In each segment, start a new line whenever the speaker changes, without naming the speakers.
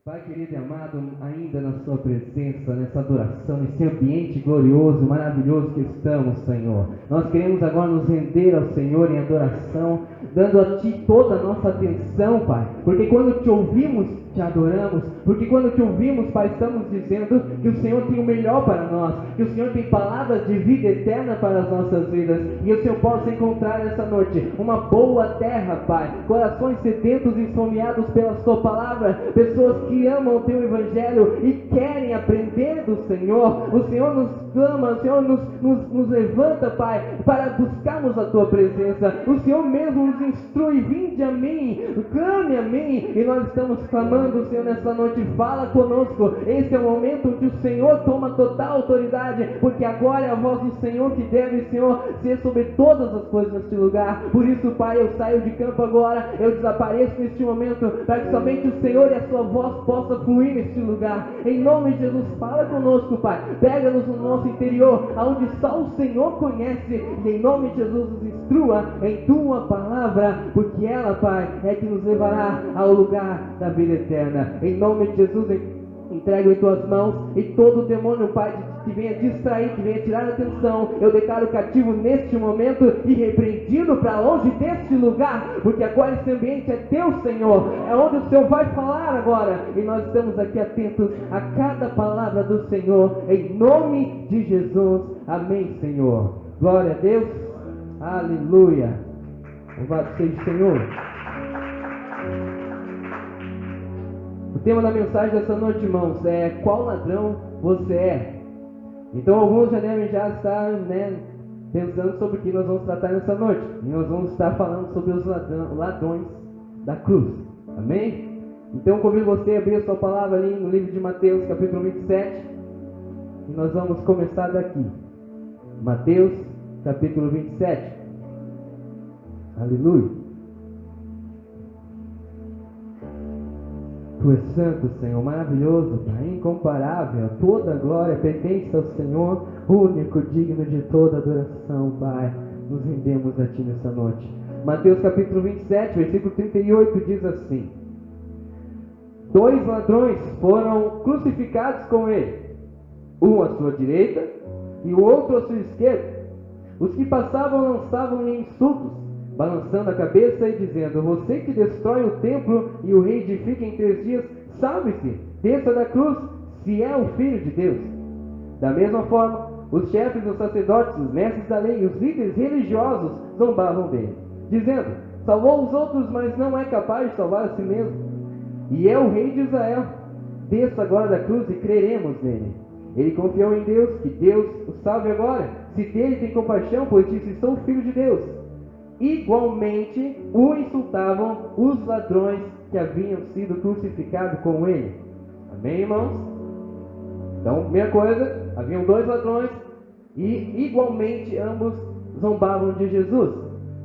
Pai querido e amado, ainda na sua presença, nessa adoração, nesse ambiente glorioso, maravilhoso que estamos, Senhor. Nós queremos agora nos render ao Senhor em adoração, dando a Ti toda a nossa atenção, Pai. Porque quando Te ouvimos, Te adoramos. Porque quando Te ouvimos, Pai, estamos dizendo que o Senhor tem o melhor para nós, que o Senhor tem palavras de vida eterna para as nossas vidas. E o Senhor possa encontrar essa noite uma boa terra, Pai. Corações sedentos e esfomeados pela Sua palavra, pessoas que amam o Teu Evangelho e querem aprender do Senhor. O Senhor nos clama, o Senhor nos levanta, Pai, para buscarmos a Tua presença. O Senhor mesmo nos instrui: vinde a mim, clame a mim. E nós estamos clamando, Senhor, nessa noite. Fala conosco. Esse é o momento onde o Senhor toma total autoridade, porque agora é a voz do Senhor que deve, Senhor, ser sobre todas as coisas neste lugar. Por isso, Pai, eu saio de campo agora, eu desapareço neste momento, para que somente o Senhor e a Sua voz possa fluir neste lugar. Em nome de Jesus, fala conosco, Pai. Pega-nos no nosso interior, aonde só o Senhor conhece, e em nome de Jesus nos instrua em Tua palavra, porque ela, Pai, é que nos levará ao lugar da vida eterna. Em nome de Jesus, entrego em Tuas mãos, e todo o demônio, Pai, que venha distrair, que venha tirar a atenção, eu declaro cativo neste momento e repreendido para longe deste lugar, porque agora esse ambiente é Teu, Senhor, é onde o Senhor vai falar agora, e nós estamos aqui atentos a cada palavra do Senhor, em nome de Jesus. Amém, Senhor. Glória a Deus. Aleluia. Louvado seja o Senhor. O tema da mensagem dessa noite, irmãos, é: qual ladrão você é? Então alguns já devem estar pensando sobre o que nós vamos tratar nessa noite. E nós vamos estar falando sobre os ladrões da cruz. Amém? Então convido você a abrir a sua palavra ali no livro de Mateus, capítulo 27. E nós vamos começar daqui. Mateus, capítulo 27. Aleluia. Tu és santo, Senhor, maravilhoso, Pai, incomparável. Toda a glória pertence ao Senhor, único, digno de toda adoração, Pai. Nos rendemos a Ti nessa noite. Mateus capítulo 27, versículo 38 diz assim: 2 ladrões foram crucificados com Ele, um à sua direita e o outro à sua esquerda. Os que passavam lançavam-lhe insultos, balançando a cabeça e dizendo: você que destrói o templo e o reedifica em 3 dias, salve-se, desça da cruz, se é o Filho de Deus. Da mesma forma, os chefes dos sacerdotes, os mestres da lei e os líderes religiosos zombavam dele, dizendo: salvou os outros, mas não é capaz de salvar a si mesmo. E é o rei de Israel. Desça agora da cruz e creremos nele. Ele confiou em Deus, que Deus o salve agora, se dele tem compaixão, pois disse: sou filho de Deus. Igualmente o insultavam os ladrões que haviam sido crucificados com ele. Amém, irmãos? Então, primeira coisa, haviam 2 ladrões e igualmente ambos zombavam de Jesus.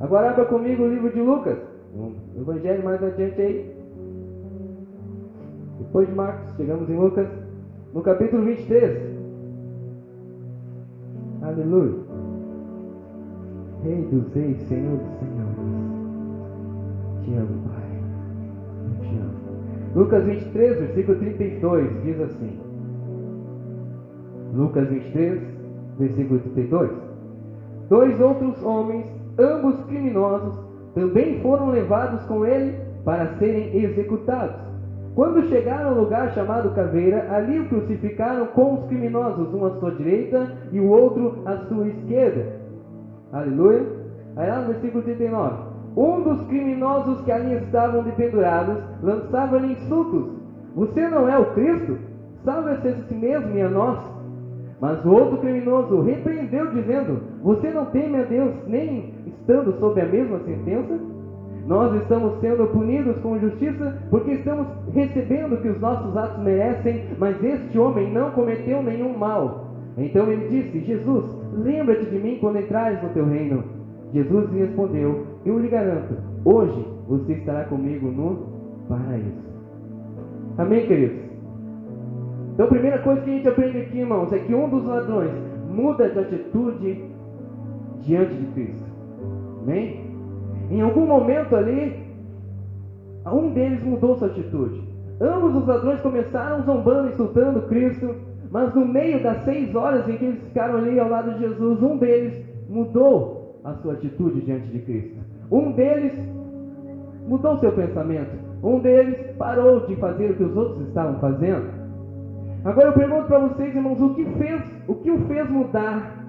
Agora abra comigo o livro de Lucas, o evangelho mais adiante aí. Depois de Marcos, chegamos em Lucas, no capítulo 23. Aleluia. Rei dos reis, Senhor dos senhores, te amo, Pai, eu te amo. Lucas 23, versículo 32, diz assim. Lucas 23, versículo 32. 2 outros homens, ambos criminosos, também foram levados com ele para serem executados. Quando chegaram ao lugar chamado Caveira, ali o crucificaram com os criminosos, um à sua direita e o outro à sua esquerda. Aleluia. Aí lá no versículo 39. Um dos criminosos que ali estavam dependurados lançava-lhe insultos: você não é o Cristo? Salve-se a si mesmo e a nós. Mas o outro criminoso repreendeu, dizendo: você não teme a Deus, nem estando sob a mesma sentença? Nós estamos sendo punidos com justiça, porque estamos recebendo o que os nossos atos merecem, mas este homem não cometeu nenhum mal. Então ele disse: Jesus, lembra-te de mim quando entrares no teu reino. Jesus lhe respondeu: eu lhe garanto, hoje você estará comigo no paraíso. Amém, queridos? Então a primeira coisa que a gente aprende aqui, irmãos, é que um dos ladrões muda de atitude diante de Cristo. Amém? Em algum momento ali, um deles mudou sua atitude. Ambos os ladrões começaram zombando, insultando Cristo, mas no meio das 6 horas em que eles ficaram ali ao lado de Jesus, um deles mudou a sua atitude diante de Cristo. Um deles mudou seu pensamento. Um deles parou de fazer o que os outros estavam fazendo. Agora eu pergunto para vocês, irmãos, o que o fez mudar?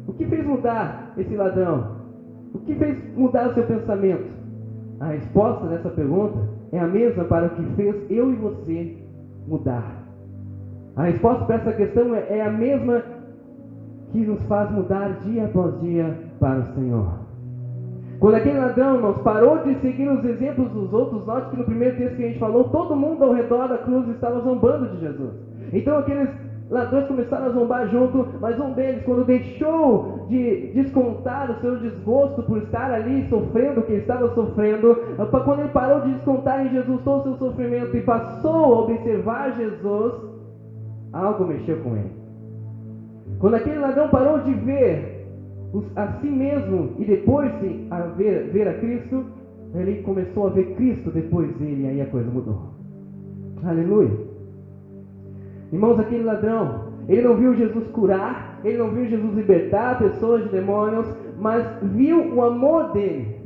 O que fez mudar esse ladrão? O que fez mudar o seu pensamento? A resposta dessa pergunta é a mesma para o que fez eu e você mudar. A resposta para essa questão é a mesma que nos faz mudar dia após dia para o Senhor. Quando aquele ladrão, irmãos, parou de seguir os exemplos dos outros, note que no primeiro texto que a gente falou, todo mundo ao redor da cruz estava zombando de Jesus. Então aqueles ladrões começaram a zombar junto, mas um deles, quando deixou de descontar o seu desgosto por estar ali sofrendo o que ele estava sofrendo, quando ele parou de descontar em Jesus todo o seu sofrimento e passou a observar Jesus, algo mexeu com ele. Quando aquele ladrão parou de ver a si mesmo e depois ver a Cristo, ele começou a ver Cristo depois dele, e aí a coisa mudou. Aleluia! Irmãos, aquele ladrão, ele não viu Jesus curar, ele não viu Jesus libertar pessoas de demônios, mas viu o amor dele.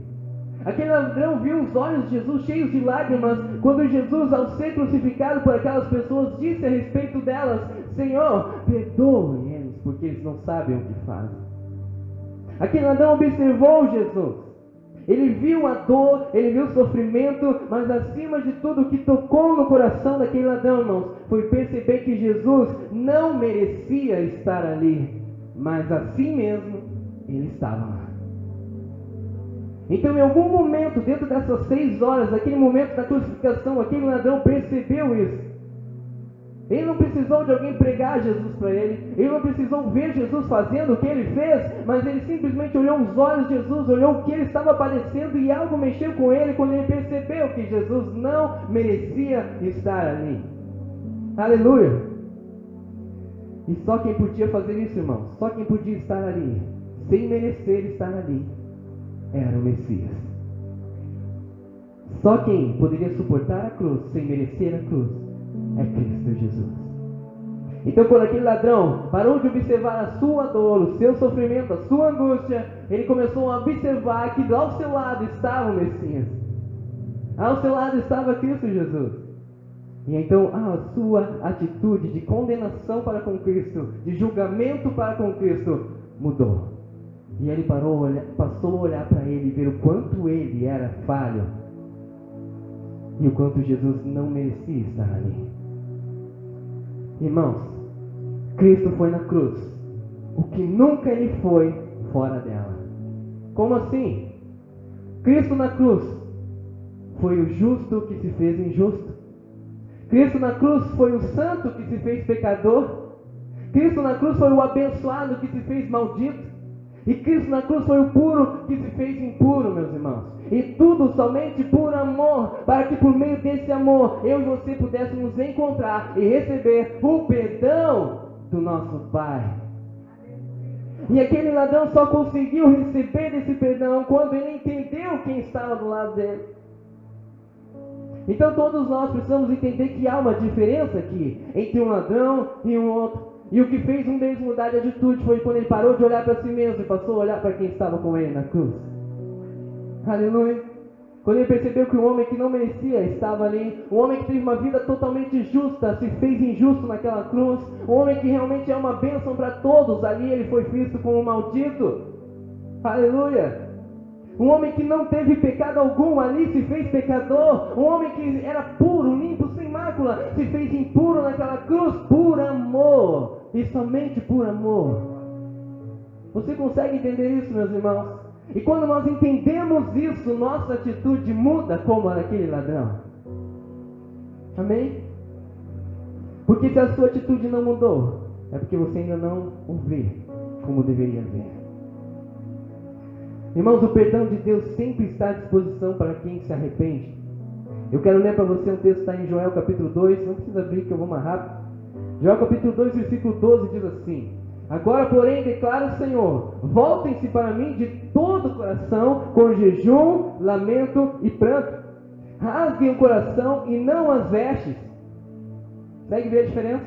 Aquele ladrão viu os olhos de Jesus cheios de lágrimas, quando Jesus, ao ser crucificado por aquelas pessoas, disse a respeito delas: Senhor, perdoe eles, porque eles não sabem o que fazem. Aquele ladrão observou Jesus. Ele viu a dor, ele viu o sofrimento, mas acima de tudo, o que tocou no coração daquele ladrão, irmãos, foi perceber que Jesus não merecia estar ali, mas assim mesmo, ele estava lá. Então, em algum momento, dentro dessas 6 horas, aquele momento da crucificação, aquele ladrão percebeu isso. Ele não precisou de alguém pregar Jesus para ele, ele não precisou ver Jesus fazendo o que ele fez, mas ele simplesmente olhou os olhos de Jesus, olhou o que ele estava padecendo e algo mexeu com ele quando ele percebeu que Jesus não merecia estar ali. Aleluia! E só quem podia fazer isso, irmãos, só quem podia estar ali, sem merecer estar ali, era o Messias. Só quem poderia suportar a cruz sem merecer a cruz é Cristo Jesus. Então, quando aquele ladrão parou de observar a sua dor, o seu sofrimento, a sua angústia, ele começou a observar que ao seu lado estava o Messias. Ao seu lado estava Cristo Jesus. E então a sua atitude de condenação para com Cristo, de julgamento para com Cristo, mudou. E ele passou a olhar para ele e ver o quanto ele era falho e o quanto Jesus não merecia estar ali. Irmãos, Cristo foi na cruz o que nunca ele foi fora dela. Como assim? Cristo na cruz foi o justo que se fez injusto. Cristo na cruz foi o santo que se fez pecador. Cristo na cruz foi o abençoado que se fez maldito. E Cristo na cruz foi o puro que se fez impuro, meus irmãos. E tudo somente por amor, para que por meio desse amor, eu e você pudéssemos encontrar e receber o perdão do nosso Pai. E aquele ladrão só conseguiu receber esse perdão quando ele entendeu quem estava do lado dele. Então todos nós precisamos entender que há uma diferença aqui entre um ladrão e um outro. E o que fez um deles mudar de atitude foi quando ele parou de olhar para si mesmo e passou a olhar para quem estava com ele na cruz. Aleluia! Quando ele percebeu que o homem que não merecia estava ali, um homem que teve uma vida totalmente justa, se fez injusto naquela cruz, um homem que realmente é uma bênção para todos, ali ele foi visto como um maldito. Aleluia! Um homem que não teve pecado algum, ali se fez pecador. Um homem que era puro, limpo, sem mácula, se fez impuro naquela cruz por amor. E somente por amor. Você consegue entender isso, meus irmãos? E quando nós entendemos isso, nossa atitude muda como aquele ladrão. Amém? Porque se a sua atitude não mudou, é porque você ainda não o vê como deveria ver. Irmãos, o perdão de Deus sempre está à disposição para quem se arrepende. Eu quero ler para você um texto que está em Joel capítulo 2, não precisa abrir que eu vou mais rápido. Joel capítulo 2, versículo 12 diz assim: Agora, porém, declara o Senhor, voltem-se para mim de todo o coração, com jejum, lamento e pranto. Rasguem o coração e não as vestes. Consegue ver a diferença?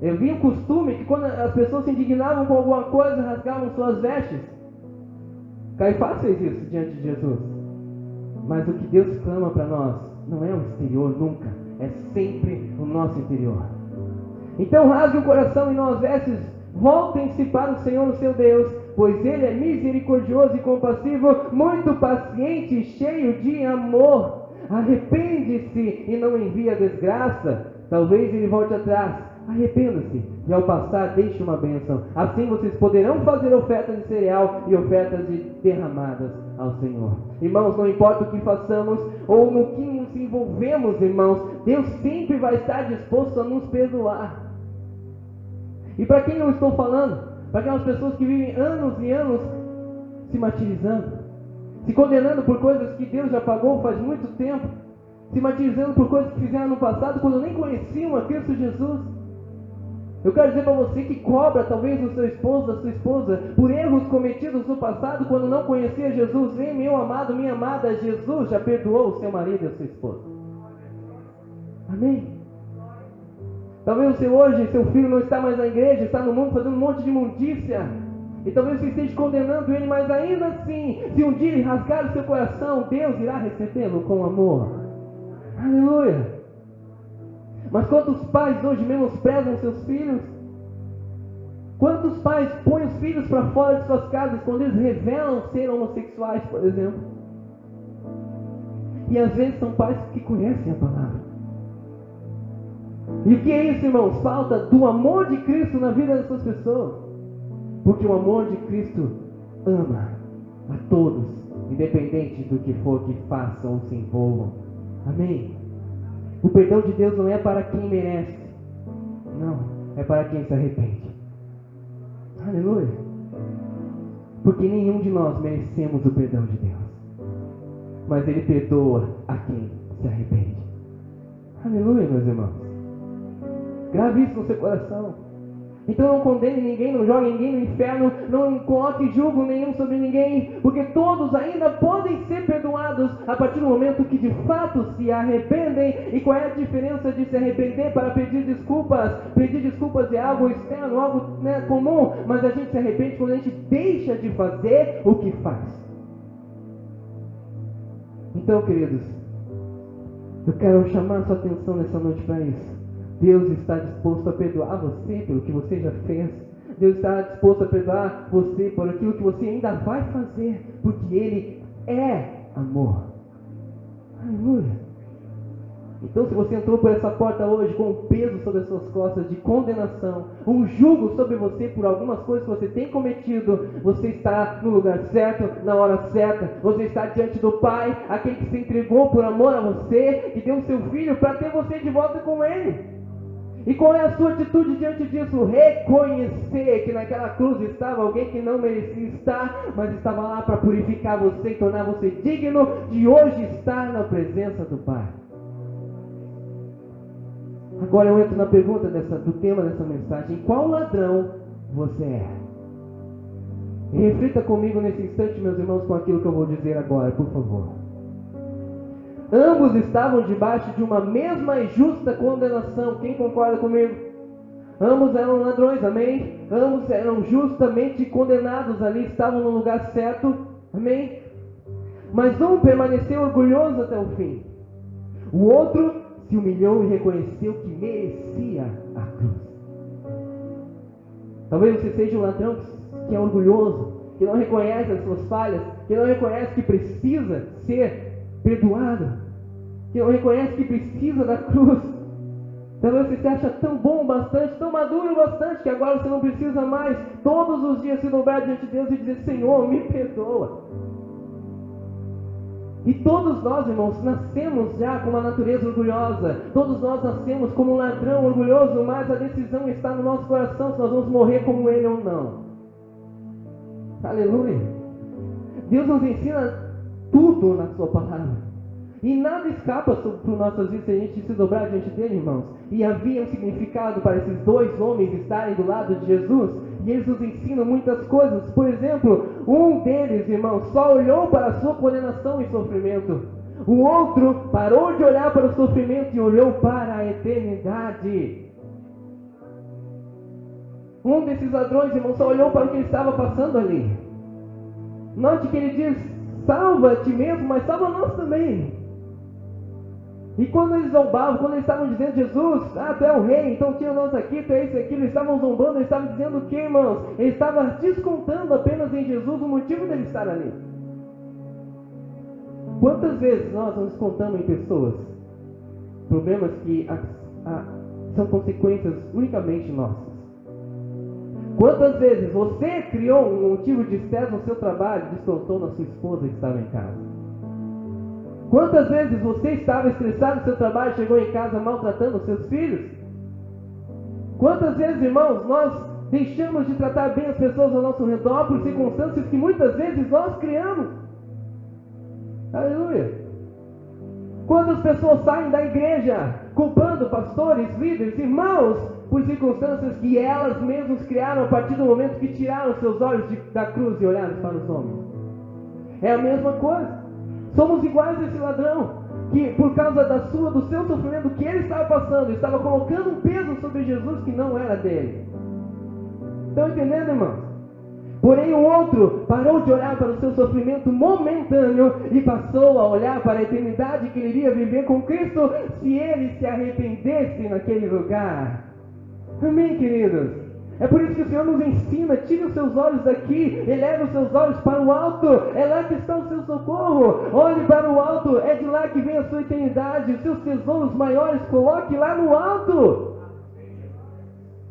Eu vi um costume que quando as pessoas se indignavam com alguma coisa, rasgavam suas vestes. Caifás fez isso diante de Jesus. Mas o que Deus clama para nós não é o exterior nunca, é sempre o nosso interior. Então rasgue o coração e não as vestes, voltem-se para o Senhor, o seu Deus, pois Ele é misericordioso e compassivo, muito paciente e cheio de amor. Arrepende-se e não envia desgraça. Talvez Ele volte atrás. Arrependa-se e ao passar deixe uma bênção. Assim vocês poderão fazer ofertas de cereal e ofertas derramadas ao Senhor. Irmãos, não importa o que façamos ou no que nos envolvemos, irmãos, Deus sempre vai estar disposto a nos perdoar. E para quem eu estou falando? Para aquelas pessoas que vivem anos e anos se martirizando, se condenando por coisas que Deus já pagou faz muito tempo, se martirizando por coisas que fizeram no passado quando nem conheciam a Cristo Jesus. Eu quero dizer para você que cobra talvez o seu esposo, a sua esposa, por erros cometidos no passado quando não conhecia Jesus. Vem, meu amado, minha amada, Jesus já perdoou o seu marido e a sua esposa. Amém? Talvez você hoje, seu filho não está mais na igreja, está no mundo fazendo um monte de imundícia. E talvez você esteja condenando ele, mas ainda assim, se um dia ele rasgar o seu coração, Deus irá recebê-lo com amor. Aleluia! Mas quantos pais hoje menosprezam seus filhos? Quantos pais põem os filhos para fora de suas casas quando eles revelam ser homossexuais, por exemplo? E às vezes são pais que conhecem a palavra. E o que é isso, irmãos? Falta do amor de Cristo na vida dessas pessoas. Porque o amor de Cristo ama a todos, independente do que for que façam ou se envolvam. Amém? O perdão de Deus não é para quem merece. Não, é para quem se arrepende. Aleluia. Porque nenhum de nós merecemos o perdão de Deus. Mas Ele perdoa a quem se arrepende. Aleluia, meus irmãos. Grave isso no seu coração. Então não condene ninguém, não jogue ninguém no inferno, não coloque julgo nenhum sobre ninguém, porque todos ainda podem ser perdoados a partir do momento que de fato se arrependem. E qual é a diferença de se arrepender para pedir desculpas? Pedir desculpas é algo externo, algo comum, mas a gente se arrepende quando a gente deixa de fazer o que faz. Então, queridos, eu quero chamar sua atenção nessa noite para isso. Deus está disposto a perdoar você pelo que você já fez. Deus está disposto a perdoar você por aquilo que você ainda vai fazer, porque Ele é amor. Aleluia. Então, se você entrou por essa porta hoje com um peso sobre as suas costas de condenação, um jugo sobre você por algumas coisas que você tem cometido, você está no lugar certo, na hora certa. Você está diante do Pai, aquele que se entregou por amor a você e deu o seu Filho para ter você de volta com Ele. E qual é a sua atitude diante disso? Reconhecer que naquela cruz estava alguém que não merecia estar, mas estava lá para purificar você e tornar você digno de hoje estar na presença do Pai. Agora eu entro na pergunta do tema dessa mensagem: qual ladrão você é? E reflita comigo nesse instante, meus irmãos, com aquilo que eu vou dizer agora, por favor. Ambos estavam debaixo de uma mesma e justa condenação. Quem concorda comigo? Ambos eram ladrões, amém? Ambos eram justamente condenados ali, estavam no lugar certo, amém? Mas um permaneceu orgulhoso até o fim. O outro se humilhou e reconheceu que merecia a cruz. Talvez você seja um ladrão que é orgulhoso, que não reconhece as suas falhas, que não reconhece que precisa ser perdoado, que não reconhece que precisa da cruz. Talvez você se acha tão bom bastante, tão maduro bastante, que agora você não precisa mais todos os dias se dobrar diante de Deus e dizer: Senhor, me perdoa. E todos nós, irmãos, nascemos já com uma natureza orgulhosa. Todos nós nascemos como um ladrão orgulhoso, mas a decisão está no nosso coração se nós vamos morrer como ele ou não. Aleluia. Deus nos ensina tudo na sua palavra. E nada escapa para nossas vidas se a gente se dobrar diante dele, irmãos. E havia um significado para esses dois homens estarem do lado de Jesus. E eles nos ensinam muitas coisas. Por exemplo, um deles, irmãos, só olhou para a sua condenação e sofrimento. O outro parou de olhar para o sofrimento e olhou para a eternidade. Um desses ladrões, irmão, só olhou para o que ele estava passando ali. Note que ele diz: salva a ti mesmo, mas salva nós também. E quando eles zombavam, quando eles estavam dizendo: Jesus, tu é o rei, então tira nós aqui, tu é isso e aquilo, eles estavam zombando, eles estavam dizendo o que, irmãos? Eles estavam descontando apenas em Jesus o motivo dele estar ali. Quantas vezes nós nos contamos em pessoas problemas que são consequências unicamente nossas? Quantas vezes você criou um motivo de estresse no seu trabalho e descontou na sua esposa que estava em casa? Quantas vezes você estava estressado no seu trabalho e chegou em casa maltratando os seus filhos? Quantas vezes, irmãos, nós deixamos de tratar bem as pessoas ao nosso redor por circunstâncias que muitas vezes nós criamos? Aleluia! Quantas pessoas saem da igreja culpando pastores, líderes, irmãos, por circunstâncias que elas mesmas criaram a partir do momento que tiraram seus olhos da cruz e olharam para os homens? É a mesma coisa. Somos iguais a esse ladrão, que por causa do seu sofrimento que ele estava passando, estava colocando um peso sobre Jesus que não era dele. Estão entendendo, irmãos? Porém o outro parou de olhar para o seu sofrimento momentâneo e passou a olhar para a eternidade que ele iria viver com Cristo se ele se arrependesse naquele lugar. Amém, queridos? É por isso que o Senhor nos ensina: tire os seus olhos daqui, eleve os seus olhos para o alto, é lá que está o seu socorro. Olhe para o alto, é de lá que vem a sua eternidade, os seus tesouros maiores coloque lá no alto.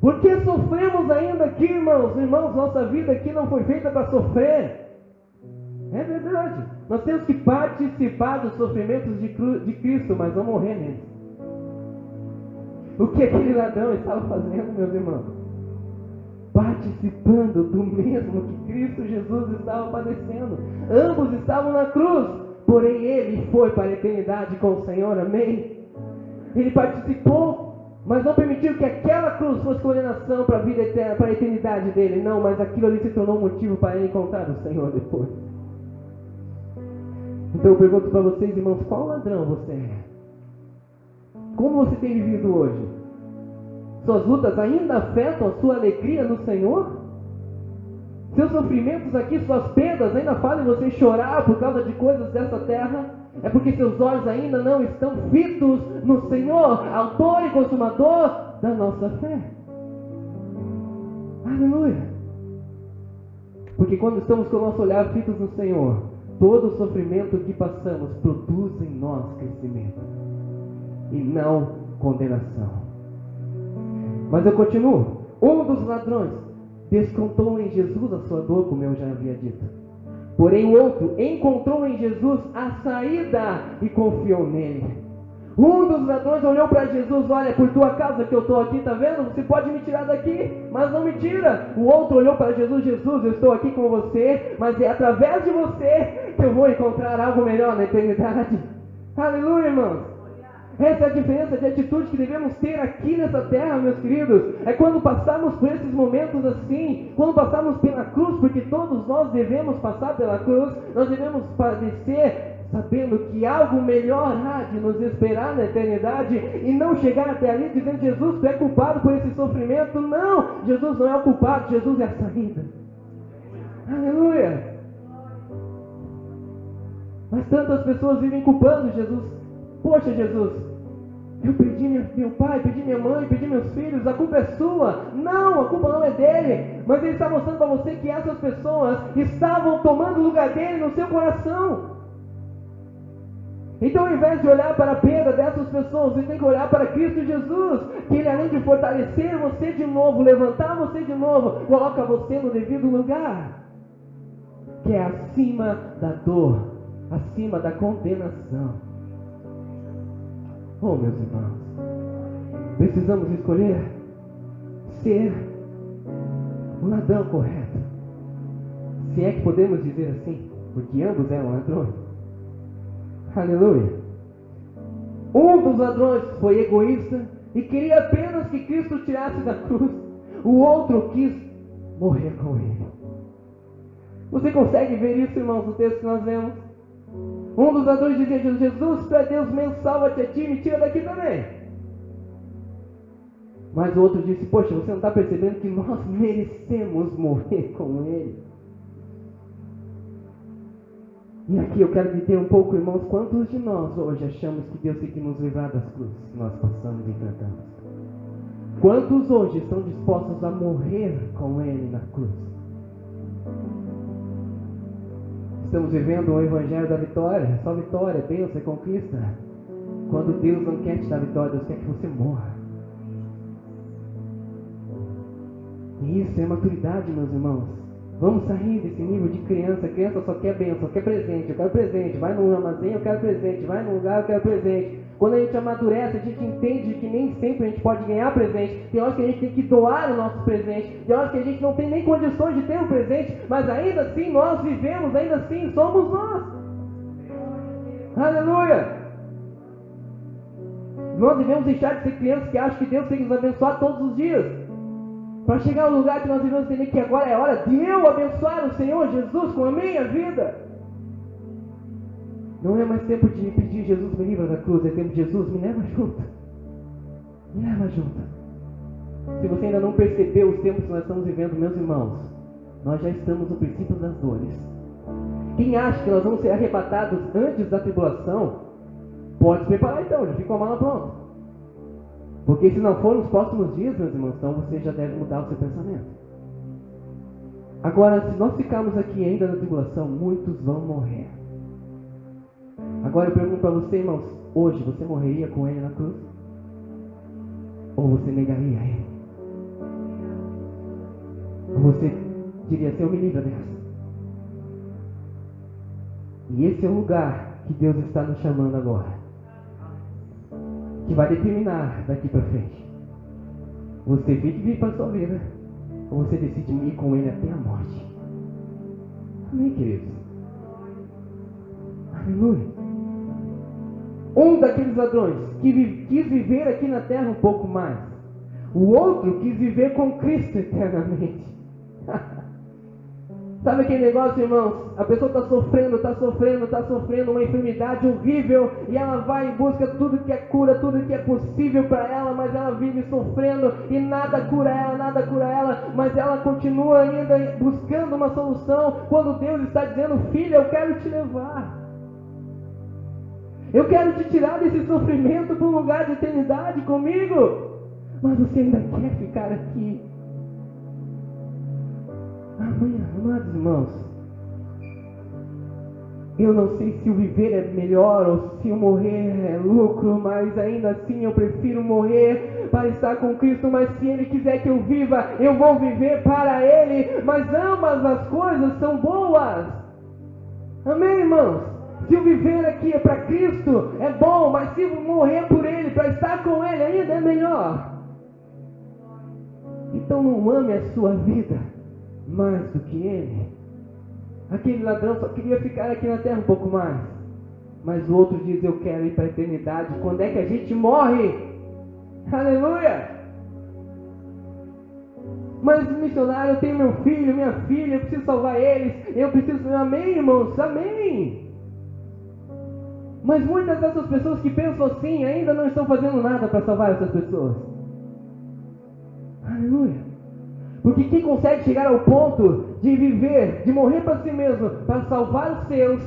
Por que sofremos ainda aqui, irmãos? Irmãos, nossa vida aqui não foi feita para sofrer. É verdade. Nós temos que participar dos sofrimentos de Cristo, mas não morrer neles. O que aquele ladrão estava fazendo, meus irmãos? Participando do mesmo que Cristo Jesus estava padecendo. Ambos estavam na cruz, porém ele foi para a eternidade com o Senhor, amém? Ele participou, mas não permitiu que aquela cruz fosse condenação para a vida eterna, para a eternidade dele. Não, mas aquilo ali se tornou um motivo para ele encontrar o Senhor depois. Então eu pergunto para vocês, irmãos, qual ladrão você é? Como você tem vivido hoje? Suas lutas ainda afetam a sua alegria no Senhor? Seus sofrimentos aqui, suas perdas ainda fazem você chorar por causa de coisas dessa terra? É porque seus olhos ainda não estão fitos no Senhor, autor e consumador da nossa fé. Aleluia! Porque quando estamos com o nosso olhar fitos no Senhor, todo o sofrimento que passamos produz em nós crescimento e não condenação. Mas eu continuo. Um dos ladrões descontou em Jesus a sua dor, como eu já havia dito. Porém o outro encontrou em Jesus a saída e confiou nele. Um dos ladrões olhou para Jesus: olha, por tua causa que eu estou aqui, está vendo? Você pode me tirar daqui, mas não me tira. O outro olhou para Jesus: Jesus, eu estou aqui com você, mas é através de você que eu vou encontrar algo melhor na eternidade. Aleluia, irmãos. Essa é a diferença de atitude que devemos ter aqui nessa terra, meus queridos. É quando passamos por esses momentos assim, quando passamos pela cruz, porque todos nós devemos passar pela cruz, nós devemos padecer, sabendo que algo melhor há de nos esperar na eternidade, e não chegar até ali dizendo: Jesus, tu é culpado por esse sofrimento. Não, Jesus não é o culpado, Jesus é a saída. Aleluia. Mas tantas pessoas vivem culpando Jesus. Poxa, Jesus, eu perdi meu pai, perdi minha mãe, perdi meus filhos, a culpa é sua. Não, a culpa não é dele. Mas ele está mostrando para você que essas pessoas estavam tomando o lugar dele no seu coração. Então, ao invés de olhar para a perda dessas pessoas, você tem que olhar para Cristo Jesus, que Ele, além de fortalecer você de novo, levantar você de novo, coloca você no devido lugar, que é acima da dor, acima da condenação. Oh, meus irmãos, precisamos escolher ser o ladrão correto, se é que podemos dizer assim, porque ambos eram ladrões. Aleluia. Um dos ladrões foi egoísta e queria apenas que Cristo o tirasse da cruz. O outro quis morrer com ele. Você consegue ver isso, irmãos, no texto que nós lemos? Um dos ladrões dizia: Jesus, tu é Deus meu, salva-te a ti, me tira daqui também. Mas o outro disse: poxa, você não está percebendo que nós merecemos morrer com ele? E aqui eu quero dizer um pouco, irmãos, quantos de nós hoje achamos que Deus tem que nos livrar das cruzes que nós passamos e enfrentamos? Quantos hoje estão dispostos a morrer com ele na cruz? Estamos vivendo um evangelho da vitória, só vitória, bênção e conquista. Quando Deus não quer te dar vitória, Deus quer que você morra. E isso é maturidade, meus irmãos. Vamos sair desse nível de criança. Criança só quer bênção, só quer presente. Eu quero presente. Vai num armazém, eu quero presente. Vai num lugar, eu quero presente. Quando a gente amadurece, a gente entende que nem sempre a gente pode ganhar presente. Tem horas que a gente tem que doar o nosso presente. Tem horas que a gente não tem nem condições de ter um presente. Mas ainda assim nós vivemos, ainda assim somos nós. Aleluia! Nós devemos deixar de ser crianças que acham que Deus tem que nos abençoar todos os dias. Para chegar ao lugar que nós devemos entender que agora é hora de eu abençoar o Senhor Jesus com a minha vida. Não é mais tempo de me pedir: Jesus, me livra da cruz. É tempo de: Jesus, me leva junto. Me leva junto. Se você ainda não percebeu os tempos que nós estamos vivendo, meus irmãos, nós já estamos no princípio das dores. Quem acha que nós vamos ser arrebatados antes da tribulação, pode se preparar então, já fica com a mala pronta. Porque se não for nos próximos dias, meus irmãos, então você já deve mudar o seu pensamento. Agora, se nós ficarmos aqui ainda na tribulação, muitos vão morrer. Agora eu pergunto para você, irmãos, hoje você morreria com ele na cruz? Ou você negaria ele? Ou você diria: Senhor, me livra dessa? E esse é o lugar que Deus está nos chamando agora, que vai determinar daqui para frente. Você vive para a sua vida, ou você decide ir com ele até a morte. Amém, queridos? Aleluia. Um daqueles ladrões que quis viver aqui na terra um pouco mais. O outro quis viver com Cristo eternamente. Sabe aquele negócio, irmãos? A pessoa está sofrendo uma enfermidade horrível, e ela vai em busca de tudo que é cura, tudo que é possível para ela, mas ela vive sofrendo e nada cura ela, mas ela continua ainda buscando uma solução, quando Deus está dizendo: filha, eu quero te levar. Eu quero te tirar desse sofrimento para um lugar de eternidade comigo. Mas você ainda quer ficar aqui. Amados irmãos, eu não sei se o viver é melhor ou se o morrer é lucro, mas ainda assim eu prefiro morrer para estar com Cristo. Mas se Ele quiser que eu viva, eu vou viver para Ele. Mas ambas as coisas são boas. Amém, irmãos? Se o viver aqui é para Cristo, é bom, mas se morrer por Ele, para estar com Ele, ainda é melhor. Então não ame a sua vida mais do que Ele. Aquele ladrão só queria ficar aqui na terra um pouco mais, mas o outro diz: eu quero ir para a eternidade. Quando é que a gente morre? Aleluia! Mas missionário, eu tenho meu filho, minha filha, eu preciso salvar eles, eu preciso... Amém, irmãos? Amém! Mas muitas dessas pessoas que pensam assim ainda não estão fazendo nada para salvar essas pessoas. Aleluia! Porque quem consegue chegar ao ponto de viver, de morrer para si mesmo, para salvar os seus,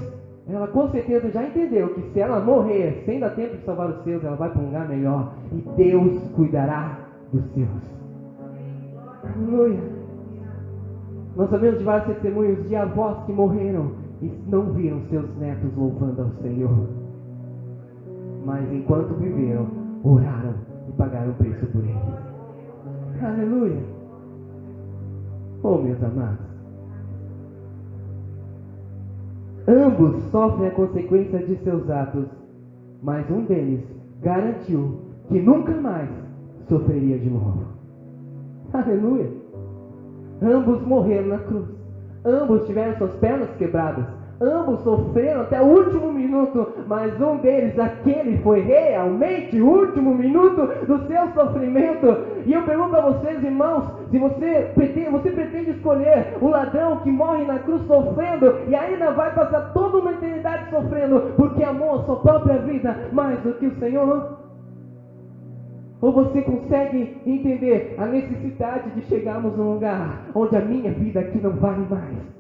ela com certeza já entendeu que se ela morrer sem dar tempo de salvar os seus, ela vai para um lugar melhor e Deus cuidará dos seus. Aleluia! Nós sabemos de vários testemunhos de avós que morreram e não viram seus netos louvando ao Senhor, mas enquanto viveram, oraram e pagaram o preço por eles. Aleluia! Oh, meus amados, ambos sofrem a consequência de seus atos, mas um deles garantiu que nunca mais sofreria de novo. Aleluia! Ambos morreram na cruz, ambos tiveram suas pernas quebradas, Ambos sofreram até o último minuto, mas um deles, aquele, foi realmente o último minuto do seu sofrimento. E eu pergunto a vocês, irmãos, se você pretende escolher o ladrão que morre na cruz sofrendo e ainda vai passar toda uma eternidade sofrendo porque amou a sua própria vida mais do que o Senhor? Ou você consegue entender a necessidade de chegarmos num lugar onde a minha vida aqui não vale mais?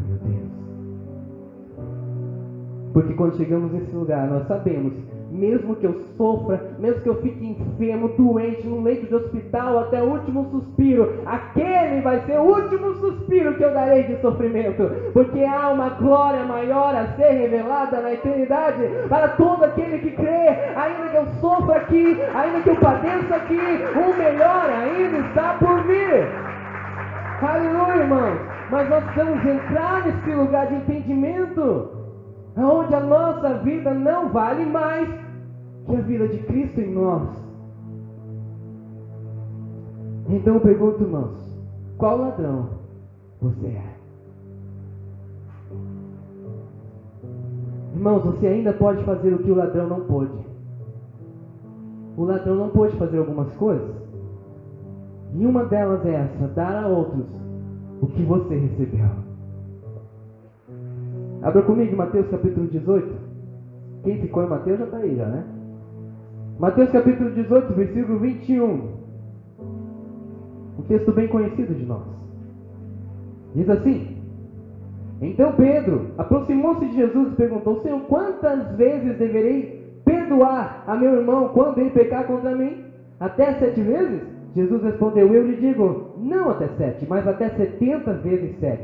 Meu Deus. Porque quando chegamos nesse lugar, nós sabemos, mesmo que eu sofra, mesmo que eu fique enfermo, doente, num leito de hospital, até o último suspiro, aquele vai ser o último suspiro que eu darei de sofrimento, porque há uma glória maior a ser revelada na eternidade para todo aquele que crê. Ainda que eu sofra aqui, ainda que eu padeça aqui, o melhor ainda está por vir. Aleluia, irmãos. Mas nós precisamos entrar nesse lugar de entendimento, onde a nossa vida não vale mais que a vida de Cristo em nós. Então eu pergunto, irmãos, qual ladrão você é? Irmãos, você ainda pode fazer o que o ladrão não pôde. O ladrão não pôde fazer algumas coisas, e uma delas é essa: dar a outros o que você recebeu. Abra comigo Mateus capítulo 18. Quem ficou em Mateus já está aí, já, né? Mateus capítulo 18, versículo 21. Um texto bem conhecido de nós. Diz assim: Então Pedro aproximou-se de Jesus e perguntou: Senhor, quantas vezes deverei perdoar a meu irmão quando ele pecar contra mim? Até 7 vezes? Jesus respondeu: Eu lhe digo, não até 7, mas até 70 vezes 7.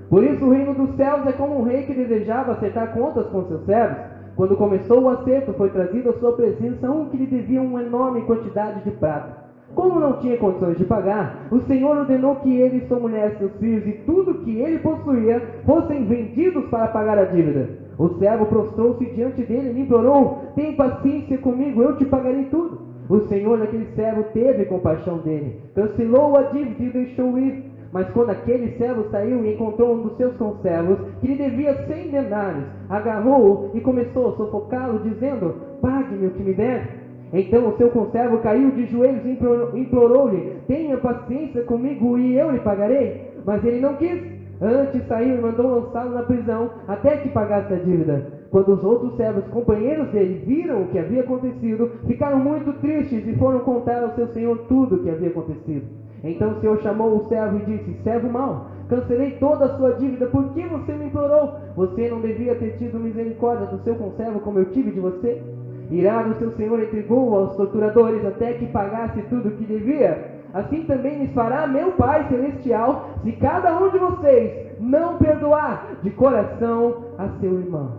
Por isso o reino dos céus é como um rei que desejava acertar contas com seus servos. Quando começou o acerto, foi trazido à sua presença um que lhe devia uma enorme quantidade de prata. Como não tinha condições de pagar, o Senhor ordenou que ele, sua mulher, seus filhos e tudo que ele possuía fossem vendidos para pagar a dívida. O servo prostrou-se diante dele e lhe implorou: Tem paciência comigo, eu te pagarei tudo. O Senhor daquele servo teve compaixão dele, cancelou a dívida e o deixou ir. Mas quando aquele servo saiu e encontrou um dos seus conservos, que lhe devia 100 denários, agarrou-o e começou a sufocá-lo, dizendo: Pague-me o que me deve. Então o seu conservo caiu de joelhos e implorou-lhe: Tenha paciência comigo e eu lhe pagarei. Mas ele não quis. Antes saiu e mandou lançá-lo na prisão, até que pagasse a dívida. Quando os outros servos, companheiros dele, viram o que havia acontecido, ficaram muito tristes e foram contar ao seu senhor tudo o que havia acontecido. Então o Senhor chamou o servo e disse: Servo mau, cancelei toda a sua dívida, por que você me implorou? Você não devia ter tido misericórdia do seu conservo como eu tive de você? Irado, seu senhor entregou-o aos torturadores até que pagasse tudo o que devia. Assim também lhes fará meu Pai Celestial, se cada um de vocês não perdoar de coração a seu irmão.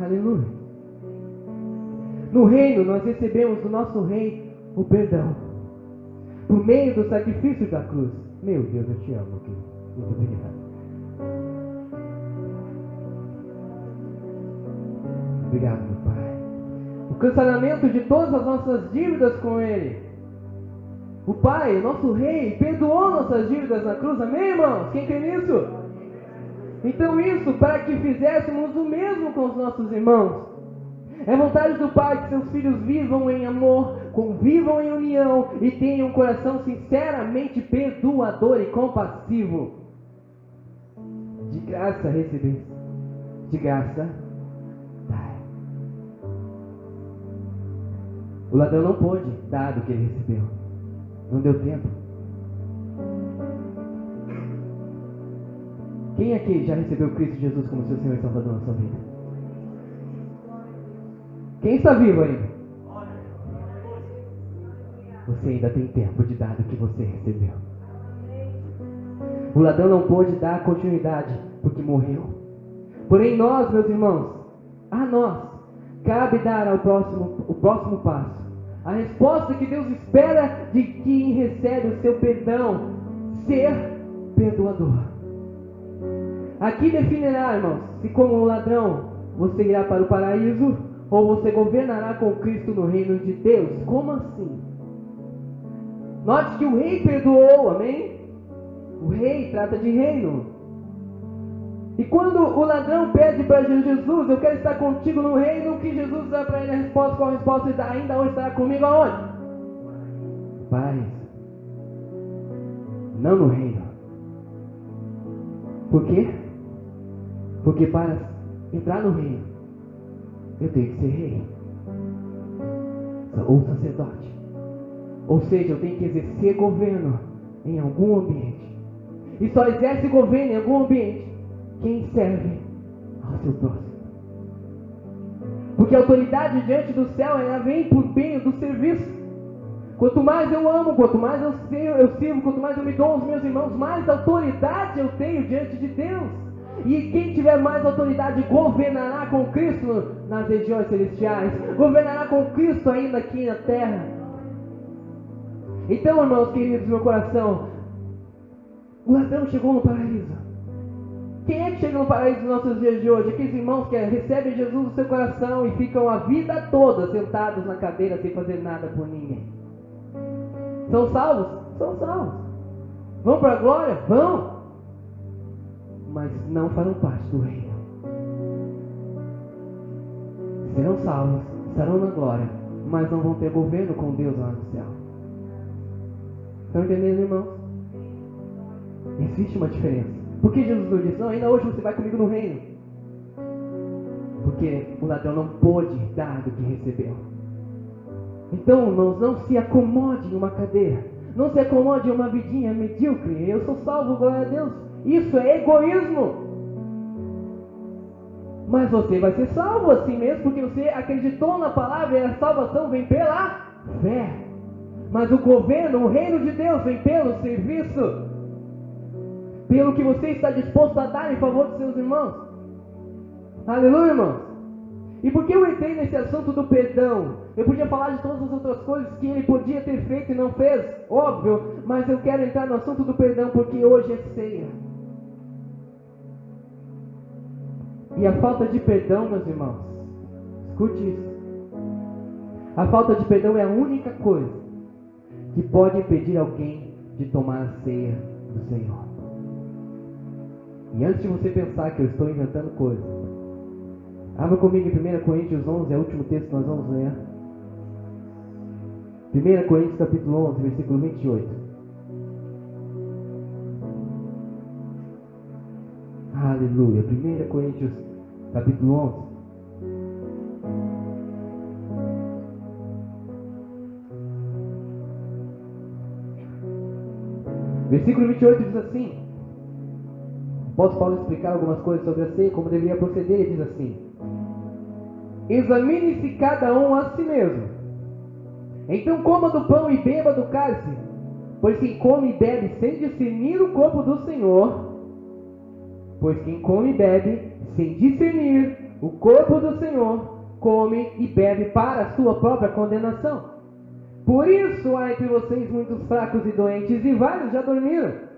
Aleluia. No reino nós recebemos do nosso rei o perdão, por meio do sacrifício da cruz. Meu Deus, eu te amo, querido. Muito obrigado. Obrigado, meu Pai. O cancelamento de todas as nossas dívidas com Ele. O Pai, o nosso Rei, perdoou nossas dívidas na cruz. Amém, irmãos? Quem crê nisso? Então isso para que fizéssemos o mesmo com os nossos irmãos. É vontade do Pai que seus filhos vivam em amor, convivam em união e tenham um coração sinceramente perdoador e compassivo. De graça receber, de graça dai. O ladrão não pôde dar do que ele recebeu. Não deu tempo. Quem aqui já recebeu Cristo Jesus como seu Senhor e Salvador na sua vida? Quem está vivo ainda? Você ainda tem tempo de dar do que você recebeu. O ladrão não pôde dar continuidade porque morreu. Porém nós, meus irmãos, a nós cabe dar o próximo passo. A resposta que Deus espera de quem recebe o seu perdão: ser perdoador. Aqui definirá, irmãos, se como um ladrão você irá para o paraíso ou você governará com Cristo no reino de Deus. Como assim? Note que o rei perdoou, amém? O rei trata de reino. E quando o ladrão pede para Jesus, eu quero estar contigo no reino, que Jesus dá para ele a resposta, qual a resposta? Ele dá, ainda hoje estará comigo aonde? Paraíso. Não no reino. Por quê? Porque para entrar no reino, eu tenho que ser rei. Ou sacerdote. Ou seja, eu tenho que exercer governo em algum ambiente. E só exerce governo em algum ambiente quem serve ao seu próximo. Porque a autoridade diante do céu, ela vem por meio do serviço. Quanto mais eu amo, quanto mais eu sirvo, quanto mais eu me dou aos meus irmãos, mais autoridade eu tenho diante de Deus. E quem tiver mais autoridade governará com Cristo nas regiões celestiais, governará com Cristo ainda aqui na terra. Então, irmãos queridos, meu coração, o ladrão chegou no paraíso. Quem é que chega no paraíso nos nossos dias de hoje? Aqueles irmãos que recebem Jesus no seu coração e ficam a vida toda sentados na cadeira sem fazer nada por ninguém. São salvos? São salvos. Vão para a glória? Vão. Mas não farão parte do reino. Serão salvos, estarão na glória, mas não vão ter governo com Deus lá no céu. Estão entendendo, irmãos? Existe uma diferença. Por que Jesus não disse, não, ainda hoje você vai comigo no reino? Porque o ladrão não pôde dar do que recebeu. Então, irmãos, não se acomode em uma cadeira. Não se acomode em uma vidinha medíocre. Eu sou salvo, glória a Deus. Isso é egoísmo. Mas você vai ser salvo assim mesmo, porque você acreditou na palavra e a salvação vem pela fé. Mas o governo, o reino de Deus vem pelo serviço, pelo que você está disposto a dar em favor dos seus irmãos. Aleluia, irmãos. E por que eu entrei nesse assunto do perdão? Eu podia falar de todas as outras coisas que ele podia ter feito e não fez, óbvio, mas eu quero entrar no assunto do perdão porque hoje é ceia. E a falta de perdão, meus irmãos, escute isso. A falta de perdão é a única coisa que pode impedir alguém de tomar a ceia do Senhor. E antes de você pensar que eu estou inventando coisas, abra comigo em 1 Coríntios 11, é o último texto que nós vamos ler. 1 Coríntios capítulo 11, versículo 28. Aleluia. 1 Coríntios capítulo 11. Versículo 28 diz assim. Após Paulo explicar algumas coisas sobre a ceia, como deveria proceder, ele diz assim: examine-se cada um a si mesmo. Então coma do pão e beba do cálice, pois quem come e bebe sem discernir o corpo do Senhor, come e bebe para a sua própria condenação. Por isso há entre vocês muitos fracos e doentes, e vários já dormiram.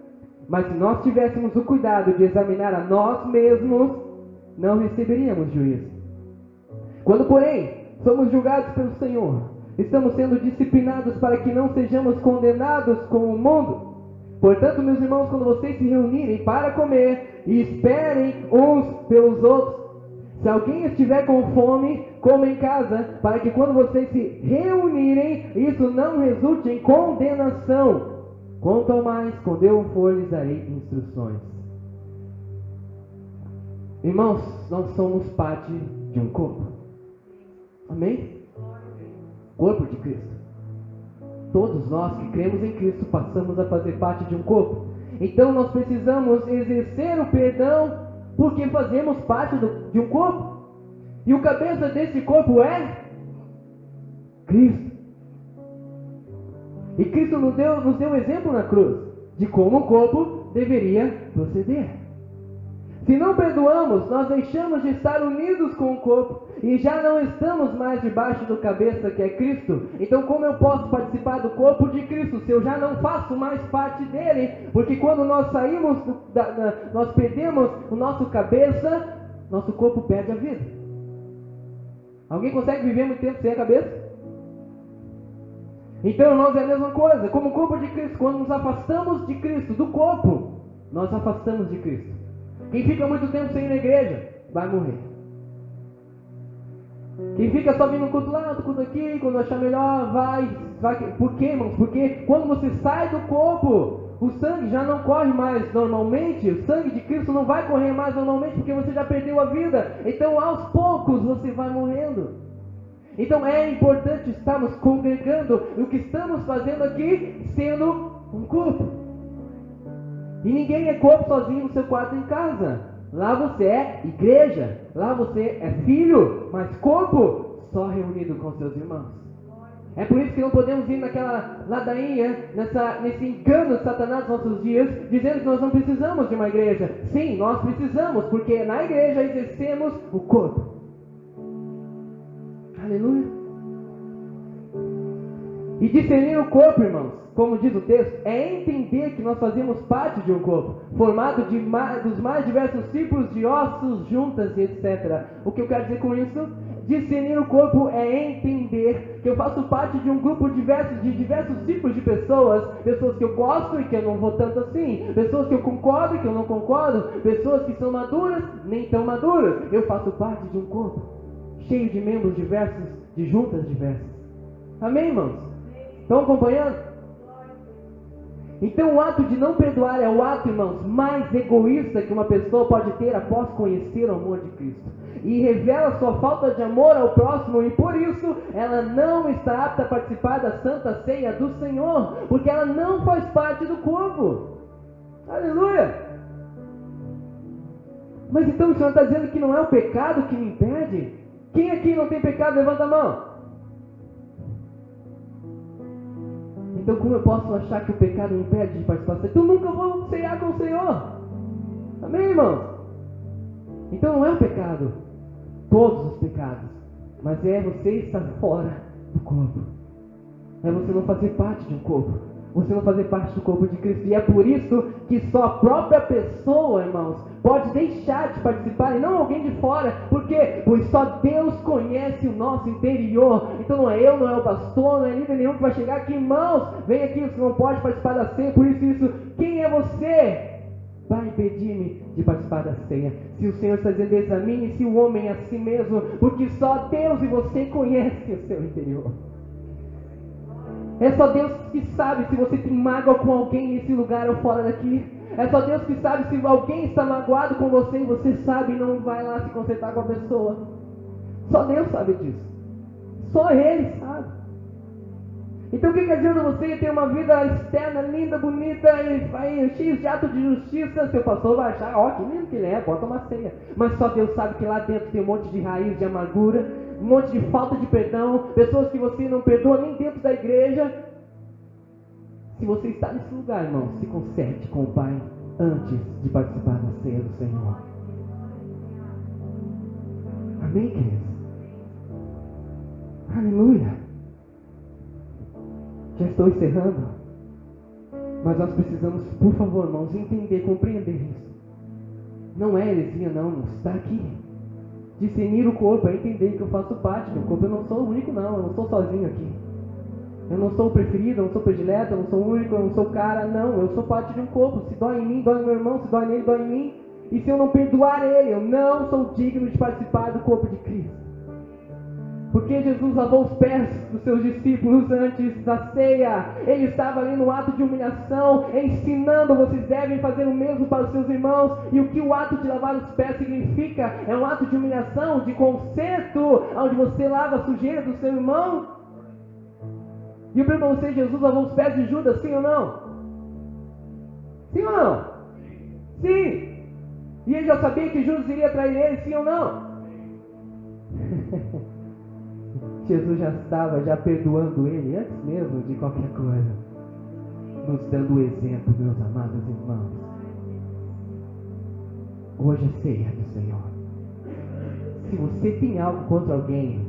Mas se nós tivéssemos o cuidado de examinar a nós mesmos, não receberíamos juízo. Quando, porém, somos julgados pelo Senhor, estamos sendo disciplinados para que não sejamos condenados com o mundo. Portanto, meus irmãos, quando vocês se reunirem para comer, esperem uns pelos outros. Se alguém estiver com fome, coma em casa, para que quando vocês se reunirem, isso não resulte em condenação. Quanto ao mais, quando eu for, lhes darei instruções. Irmãos, nós somos parte de um corpo. Amém? Corpo de Cristo. Todos nós que cremos em Cristo passamos a fazer parte de um corpo. Então nós precisamos exercer o perdão porque fazemos parte de um corpo. E o cabeça desse corpo é Cristo. E Cristo nos deu um exemplo na cruz de como o corpo deveria proceder. Se não perdoamos, nós deixamos de estar unidos com o corpo e já não estamos mais debaixo do cabeça que é Cristo. Então como eu posso participar do corpo de Cristo se eu já não faço mais parte dele? Porque quando nós saímos, nós perdemos o nosso cabeça, nosso corpo perde a vida. Alguém consegue viver muito tempo sem a cabeça? Então, irmãos, é a mesma coisa. Como o corpo de Cristo, quando nos afastamos de Cristo, do corpo, nós afastamos de Cristo. Quem fica muito tempo sem ir na igreja, vai morrer. Quem fica só vindo no culto lá, no culto aqui, quando achar melhor, vai. Por quê, irmãos? Porque quando você sai do corpo, o sangue já não corre mais normalmente, o sangue de Cristo não vai correr mais normalmente, porque você já perdeu a vida. Então, aos poucos, você vai morrendo. Então, é importante estarmos congregando, o que estamos fazendo aqui, sendo um corpo. E ninguém é corpo sozinho no seu quarto em casa. Lá você é igreja, lá você é filho, mas corpo só reunido com seus irmãos. É por isso que não podemos ir naquela ladainha, nesse engano de Satanás nos nossos dias, dizendo que nós não precisamos de uma igreja. Sim, nós precisamos, porque na igreja exercemos o corpo. Aleluia. E discernir o corpo, irmãos, como diz o texto, é entender que nós fazemos parte de um corpo, formado dos mais diversos tipos de ossos, juntas e etc. O que eu quero dizer com isso? Discernir o corpo é entender que eu faço parte de um grupo de diversos tipos de pessoas que eu gosto e que eu não vou tanto assim, pessoas que eu concordo e que eu não concordo, pessoas que são maduras, nem tão maduras. Eu faço parte de um corpo, cheio de membros diversos, de juntas diversas. Amém, irmãos? Estão acompanhando? Então o ato de não perdoar é o ato, irmãos, mais egoísta que uma pessoa pode ter após conhecer o amor de Cristo. E revela sua falta de amor ao próximo, e por isso ela não está apta a participar da Santa Ceia do Senhor, porque ela não faz parte do corpo. Aleluia! Mas então o Senhor está dizendo que não é o pecado que me impede? Quem aqui não tem pecado, levanta a mão. Então como eu posso achar que o pecado me impede de participar? Então nunca vou ceiar com o Senhor. Amém, irmãos? Então não é o pecado, todos os pecados, mas é você estar fora do corpo. É você não fazer parte de um corpo, você não fazer parte do corpo de Cristo. E é por isso que só a própria pessoa, irmãos, pode deixar de participar e não alguém de fora. Por quê? Pois só Deus conhece o nosso interior. Então não é eu, não é o pastor, não é líder nenhum que vai chegar aqui, irmãos, vem aqui, você não pode participar da ceia, por isso, quem é você? Vai impedir-me de participar da ceia. Se o Senhor está dizendo, examine-se o homem a si mesmo, porque só Deus e você conhecem o seu interior. É só Deus que sabe se você tem mágoa com alguém nesse lugar ou fora daqui. É só Deus que sabe se alguém está magoado com você e você sabe e não vai lá se consertar com a pessoa. Só Deus sabe disso. Só Ele sabe. Então o que adianta você ter uma vida externa linda, bonita e cheia de ato de justiça? Seu pastor vai achar, ó, que lindo que ele é, bota uma ceia. Mas só Deus sabe que lá dentro tem um monte de raiz de amargura, um monte de falta de perdão, pessoas que você não perdoa nem dentro da igreja. Se você está nesse lugar, irmão, se conserte com o Pai antes de participar da ceia do Senhor. Amém, queridos? Aleluia! Já estou encerrando, mas nós precisamos, por favor, irmãos, entender, compreender isso. Não é heresia, não, está aqui. Discernir o corpo é entender que eu faço parte do corpo. Eu não sou o único, não, eu não sou sozinho aqui. Eu não sou o preferido, eu não sou o predileto, eu não sou o único, eu não sou o cara, não. Eu sou parte de um corpo. Se dói em mim, dói no meu irmão, se dói nele, dói em mim. E se eu não perdoar ele, eu não sou digno de participar do corpo de Cristo. Porque Jesus lavou os pés dos seus discípulos antes da ceia. Ele estava ali no ato de humilhação, ensinando, vocês devem fazer o mesmo para os seus irmãos. E o que o ato de lavar os pés significa? É um ato de humilhação, de conserto, onde você lava a sujeira do seu irmão. E eu pergunto a você, Jesus lavou os pés de Judas, sim ou não? Sim ou não? Sim. E ele já sabia que Judas iria trair ele, sim ou não? Jesus já estava perdoando ele antes mesmo de qualquer coisa, nos dando o exemplo, meus amados irmãos. Hoje é ceia do Senhor. Se você tem algo contra alguém,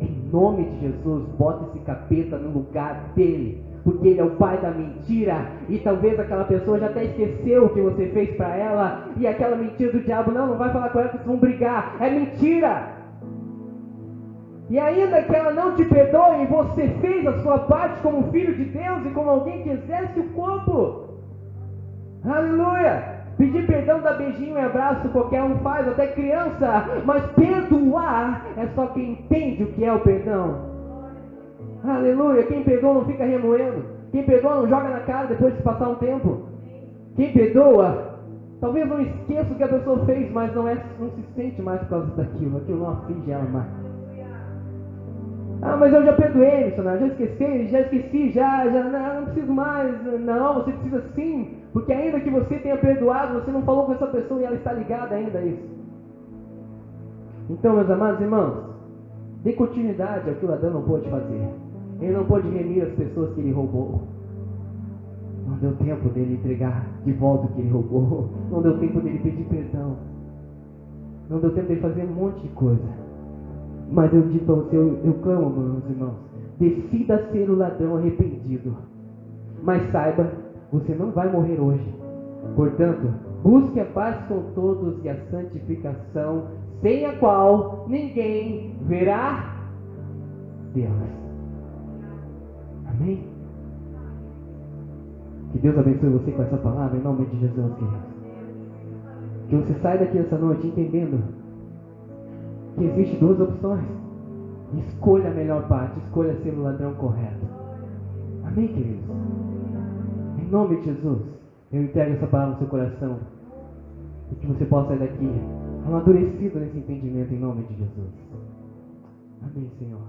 em nome de Jesus, bota esse capeta no lugar dele, porque ele é o pai da mentira, e talvez aquela pessoa já até esqueceu o que você fez para ela, e aquela mentira do diabo, não vai falar com ela que vocês vão brigar, é mentira. E ainda que ela não te perdoe, você fez a sua parte como filho de Deus e como alguém que exerce o corpo. Aleluia! Pedir perdão dá beijinho e abraço, qualquer um faz, até criança. Mas perdoar é só quem entende o que é o perdão. Aleluia. Quem perdoa não fica remoendo. Quem perdoa não joga na cara depois de passar um tempo. Quem perdoa, talvez não esqueça o que a pessoa fez, mas não se sente mais por causa daquilo. Aquilo não aflige ela mais. Ah, mas eu já perdoei, missionário, já esqueci, não preciso mais. Não, você precisa sim, porque ainda que você tenha perdoado, você não falou com essa pessoa e ela está ligada ainda a isso. Então, meus amados irmãos, dê continuidade ao que o ladrão não pôde fazer. Ele não pôde remir as pessoas que ele roubou. Não deu tempo dele entregar de volta o que ele roubou. Não deu tempo dele pedir perdão. Não deu tempo dele fazer um monte de coisa. Mas eu digo para você, eu clamo, meus irmãos, decida ser o ladrão arrependido. Mas saiba, você não vai morrer hoje. Portanto, busque a paz com todos e a santificação, sem a qual ninguém verá Deus. Amém? Que Deus abençoe você com essa palavra, em nome de Jesus, queridos. Que você saia daqui essa noite entendendo que existem duas opções. Escolha a melhor parte, escolha ser o ladrão correto. Amém, queridos? Em nome de Jesus, eu entrego essa palavra no seu coração e que você possa sair daqui amadurecido nesse entendimento, em nome de Jesus. Amém, Senhor.